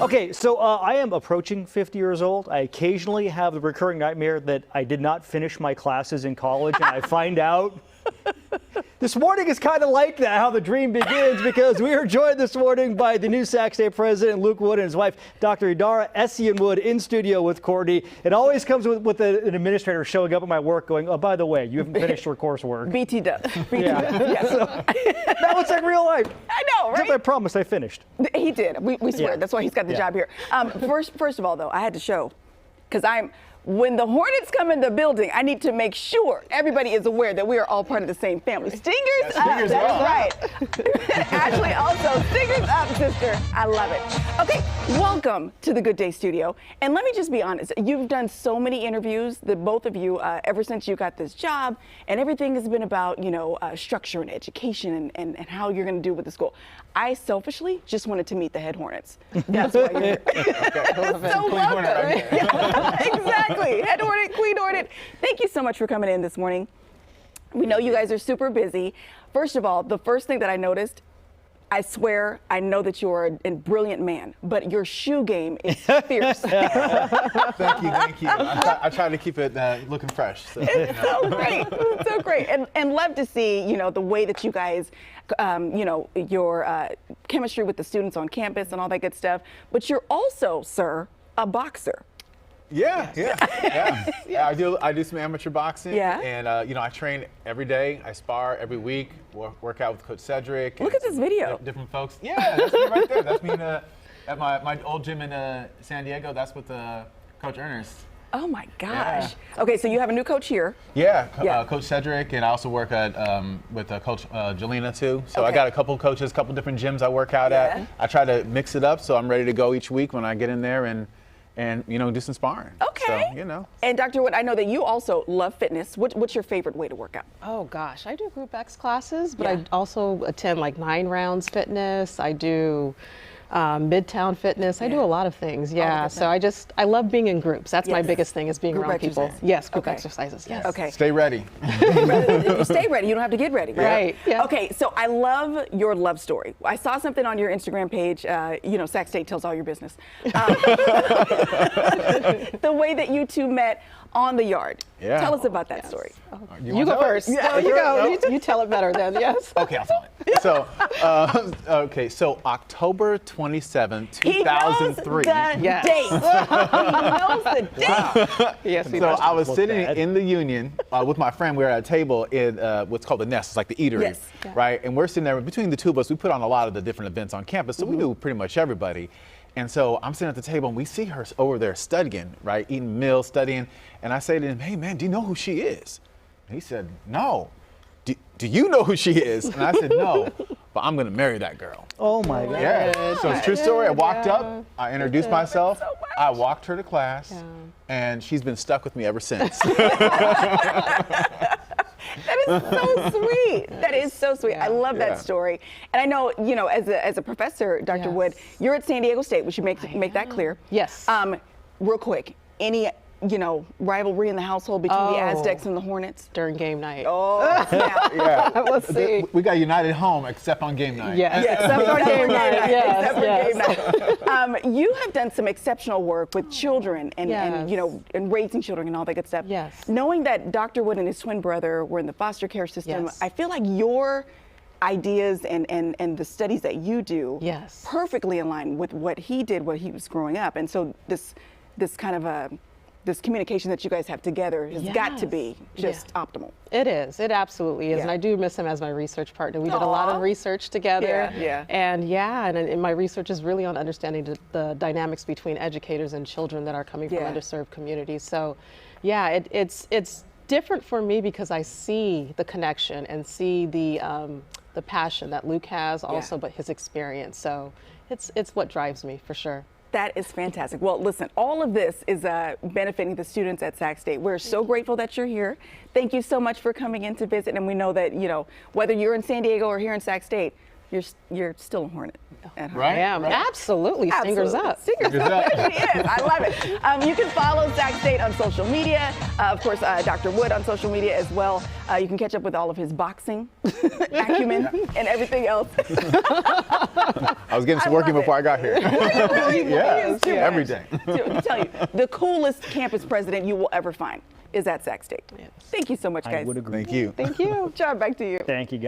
Okay, so I am approaching 50 years old. I occasionally have the recurring nightmare that I did not finish my classes in college, and I find out. This morning is kind of like that, how the dream begins, because we are joined this morning by the new Sac State president, Luke Wood, and his wife, Dr. Idara Essien Wood, in studio with Courtney. It always comes with an administrator showing up at my work going, oh, by the way, you haven't finished your coursework. BT does. BT Yeah. does. Yes. So, that looks like real life. I know, right? Except I promised I finished. He did. We swear. Yeah. That's why he's got the Yeah. job here. First of all, though, I had to show, because when the Hornets come in the building, I need to make sure everybody is aware that we are all part of the same family. Stingers up. Stingers That's up. right. Ashley also. Stingers up, sister. I love it. Okay, welcome to the Good Day Studio. And let me just be honest. You've done so many interviews, the both of you, ever since you got this job, and everything has been about, structure and education and how you're going to do with the school. I selfishly just wanted to meet the head Hornets. That's why you're here. So welcome. Yeah, exactly. Head Hornet, Queen Hornet. Thank you so much for coming in this morning. We know you guys are super busy. First of all, the first thing that I noticed, I swear, I know that you're a brilliant man, but your shoe game is fierce. Thank you. I try to keep it looking fresh. So, It's so great. It's so great. And love to see, the way that you guys, your chemistry with the students on campus and all that good stuff. But you're also, sir, a boxer. Yeah. I do some amateur boxing. Yeah. And I train every day. I spar every week. Work out with Coach Cedric. Look at this video. Different folks. Yeah, that's me right there. That's me at my old gym in San Diego. That's with Coach Ernest. Oh my gosh. Yeah. Okay, so you have a new coach here. Yeah, Yeah. Coach Cedric, and I also work with Coach Jelena too. So Okay. I got a couple coaches, a couple different gyms I work out Yeah. at. I try to mix it up so I'm ready to go each week when I get in there and do some sparring. Okay. So, And Dr. Wood, I know that you also love fitness. What's your favorite way to work out? Oh gosh, I do group X classes, but Yeah. I also attend like 9 Rounds Fitness. I do Midtown Fitness. I do a lot of things. Yeah. good So I love being in groups. That's my Yes. biggest thing is being Group around people. exercise. Yes, group Okay. exercises. Yes. Okay. Stay ready. You stay ready. You don't have to get ready, right? Right, yeah. Okay, so I love your love story. I saw something on your Instagram page. Sac State tells all your business. The way that you two met on the yard. Yeah. Tell us about that story. You wanna go tell it? first. Yeah, No, you go. No. You tell it better then. Yes. Okay, I'll tell it. So October 27, He knows 2003. the Yes. date. He knows the date. Yes. So I was look sitting bad. in the Union with my friend. We were at a table in what's called the Nest. It's like the eatery, Yes. Yeah. right? And we're sitting there. Between the two of us, we put on a lot of the different events on campus, so we knew pretty much everybody. And so I'm sitting at the table, and we see her over there studying, right? Eating meals, studying. And I say to him, hey, man, do you know who she is? And he said, no. Do you know who she is? And I said, no, but I'm going to marry that girl. Oh, my God. Yeah. So it's a true story. I walked up, I introduced myself, So much. I walked her to class, Yeah. and she's been stuck with me ever since. That is so sweet. That is so sweet. I love Yeah. that story. And I know, as a professor, Dr. Yes. Wood, you're at San Diego State. We should make that clear. Yes. Real quick, any rivalry in the household between the Oh. Aztecs and the Hornets? During game night. Oh, snap. Yeah. Let's see. We got united home except on game night. Yes. Except for game night. Yes, Except for yes. game night. You have done some exceptional work with children and Yes. and raising children and all that good stuff. Yes. Knowing that Dr. Wood and his twin brother were in the foster care system, Yes. I feel like your ideas and the studies that you do Yes. perfectly align with what he did when he was growing up. And so this kind of this communication that you guys have together has got to Yes. be just optimal. It is. It absolutely is. Yeah. And I do miss him as my research partner. We did a lot Aw. of research together. Yeah. And my research is really on understanding the dynamics between educators and children that are coming from Yeah. underserved communities. So, yeah, it's different for me because I see the connection and see the passion that Luke has also, but his experience. So it's what drives me for sure. That is fantastic. Well, listen, all of this is benefiting the students at Sac State. We're so grateful that you're here. Thank you so much for coming in to visit. And we know that, whether you're in San Diego or here in Sac State, you're still a Hornet at heart. Right? I am. Absolutely. Stingers up. Stingers up. She is. I love it. You can follow Zach State on social media. Of course, Dr. Wood on social media as well. You can catch up with all of his boxing acumen and everything else. I was getting to working before I got here. Yeah, Every day. To tell you, the coolest campus president you will ever find is at Zach State. Yes. Thank you so much, guys. I would agree. Thank you. Thank you. John, back to you. Thank you, guys.